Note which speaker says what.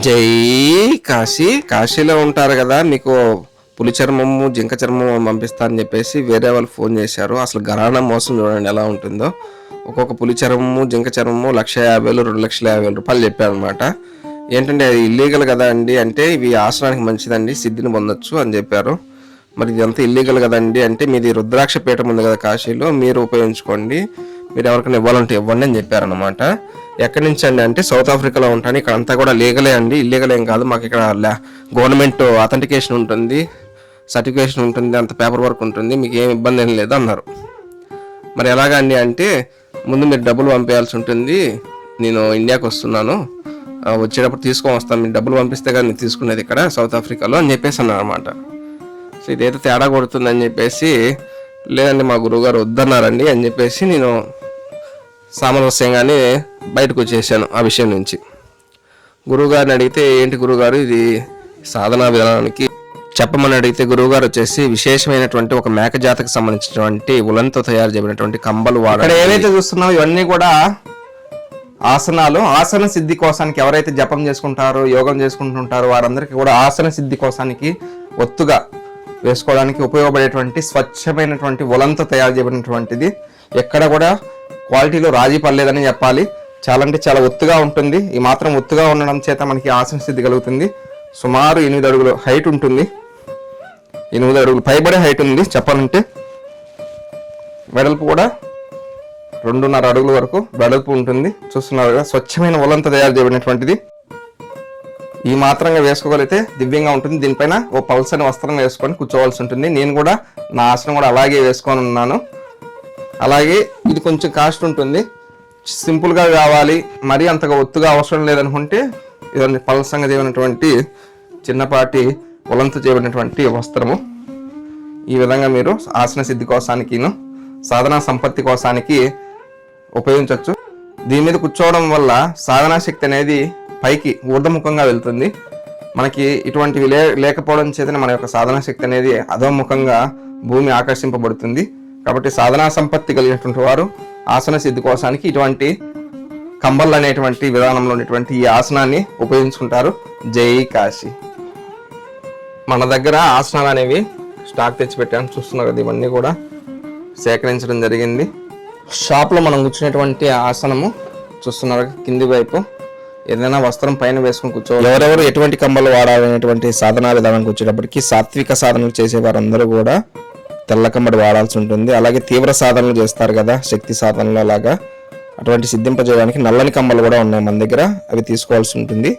Speaker 1: జై కాశీ. కాశీలో ఉంటారు కదా, మీకు పులి చర్మము జింక చర్మము పంపిస్తా అని చెప్పేసి వేరే వాళ్ళు ఫోన్ చేశారు. అసలు ఘరానా మోసం చూడండి ఎలా ఉంటుందో. ఒక్కొక్క పులి చర్మము జింక చర్మము 1,50,000 2,50,000 చెప్పారు అనమాట. ఏంటంటే అది ఇల్లీగల్ కదా అండి అంటే, ఇవి ఆశ్రమానికి మంచిదండి, సిద్ధిని పొందొచ్చు అని చెప్పారు. మరి ఇదంతా ఇల్లీగల్ కదండి అంటే, మీది రుద్రాక్ష పీఠం ఉంది కదా కాశీలో, మీరు ఉపయోగించుకోండి, మీరు ఎవరికైనా ఇవ్వాలంటే ఇవ్వండి అని చెప్పారనమాట. ఎక్కడి నుంచి అండి అంటే, సౌత్ ఆఫ్రికాలో ఉంటాను, ఇక్కడ అంతా కూడా లీగలే అండి, ఇల్లీగల్ ఏం కాదు. మాకు ఇక్కడ గవర్నమెంట్ అథెంటికేషన్ ఉంటుంది, సర్టిఫికేషన్ ఉంటుంది, అంత పేపర్ వర్క్ ఉంటుంది, మీకు ఏం ఇబ్బంది ఏం లేదు అన్నారు. మరి ఎలాగండి అంటే, ముందు మీరు డబ్బులు పంపేయాల్సి ఉంటుంది, నేను ఇండియాకి వస్తున్నాను, వచ్చేటప్పుడు తీసుకొని వస్తాను, మీరు డబ్బులు పంపిస్తే కానీ నేను తీసుకునేది ఇక్కడ సౌత్ ఆఫ్రికాలో అని చెప్పేసి అన్నారు అనమాట. సో ఇదైతే తేడా కొడుతుందని చెప్పేసి, లేదండి మా గురువుగారు వద్దన్నారండి అని చెప్పేసి నేను సామరస్యంగానే బయటకు వచ్చేసాను ఆ విషయం నుంచి. గురువుగారిని అడిగితే, ఏంటి గురువుగారు ఇది సాధనా విధానానికి చెప్పమని అడిగితే, గురువుగారు వచ్చేసి విశేషమైనటువంటి ఒక మేక జాతకు సంబంధించినటువంటి ఉలన్తో తయారు చేయబడినటువంటి కంబలు వాడారు. ఇక్కడ ఏవైతే చూస్తున్నామో ఇవన్నీ కూడా ఆసనాలు. ఆసన సిద్ధి కోసానికి ఎవరైతే జపం చేసుకుంటారో, యోగం చేసుకుంటుంటారో వారందరికీ కూడా ఆసన సిద్ధి కోసానికి ఒత్తుగా వేసుకోవడానికి ఉపయోగపడేటువంటి స్వచ్ఛమైనటువంటి ఉలంతో తయారు చేయబడినటువంటిది. ఎక్కడ కూడా క్వాలిటీలో రాజీ పడలేదని చెప్పాలి. చాలా అంటే చాలా ఒత్తుగా ఉంటుంది. ఈ మాత్రం ఒత్తుగా ఉండడం చేత మనకి ఆసన సిద్ధి కలుగుతుంది. సుమారు 8 అడుగులు హైట్ ఉంటుంది, 8 అడుగులు పైబడే హైట్ ఉంది చెప్పాలంటే. వెడల్పు కూడా 2.5 అడుగుల వరకు వెడల్పు ఉంటుంది. చూస్తున్నారు కదా, స్వచ్ఛమైన ఉలంతో తయారు చేయబడినటువంటిది. ఈ మాత్రంగా వేసుకోగలిగితే దివ్యంగా ఉంటుంది. దీనిపైన ఓ పల్సని వస్త్రం వేసుకొని కూర్చోవలసి ఉంటుంది. నేను కూడా నా ఆసనం కూడా అలాగే వేసుకొని ఉన్నాను. అలాగే ఇది కొంచెం కాస్ట్ ఉంటుంది. సింపుల్గా కావాలి, మరీ అంతగా ఒత్తుగా అవసరం లేదనుకుంటే ఇదంతా పల్సంగా చేయబడినటువంటి చిన్నపాటి ఉలంతో చేయబడినటువంటి వస్త్రము. ఈ విధంగా మీరు ఆసన సిద్ధి కోసానికిను సాధనా సంపత్తి కోసానికి ఉపయోగించవచ్చు. దీని మీద కూర్చోవడం వల్ల సాధనా శక్తి అనేది పైకి ఊర్ధముఖంగా వెళ్తుంది. మనకి ఇటువంటివి లేకపోవడం చేతనే మన యొక్క సాధనా శక్తి అనేది అధోముఖంగా భూమి ఆకర్షింపబడుతుంది. కాబట్టి సాధనా సంపత్తి కలిగినటువంటి వారు ఆసన సిద్ధి కోసానికి ఇటువంటి కంబళ్ళు అనేటువంటి విధానంలో ఉన్నటువంటి ఈ ఆసనాన్ని ఉపయోగించుకుంటారు. జై కాశీ. మన దగ్గర ఆసనాలు అనేవి స్టాక్ తెచ్చిపెట్టాను, చూస్తున్నారు కదా, ఇవన్నీ కూడా సేకరించడం జరిగింది. షాప్లో మనం కూర్చునేటువంటి ఆసనము చూస్తున్నారు, కింది వైపు ఏదైనా వస్త్రం పైన వేసుకుని కూర్చోవాలి. ఎవరెవరు ఎటువంటి కంబలు వాడాలనేటువంటి సాధనా విధానానికి వచ్చేటప్పటికి సాత్విక సాధనలు చేసే వారందరూ కూడా తెల్ల కమ్మడి వాడాల్సి ఉంటుంది. అలాగే తీవ్ర సాధనలు చేస్తారు కదా, శక్తి సాధనలు, అలాగా అటువంటి సిద్ధింపజేయడానికి నల్లని కమ్మలు కూడా ఉన్నాయి మన దగ్గర, అవి తీసుకోవాల్సి ఉంటుంది.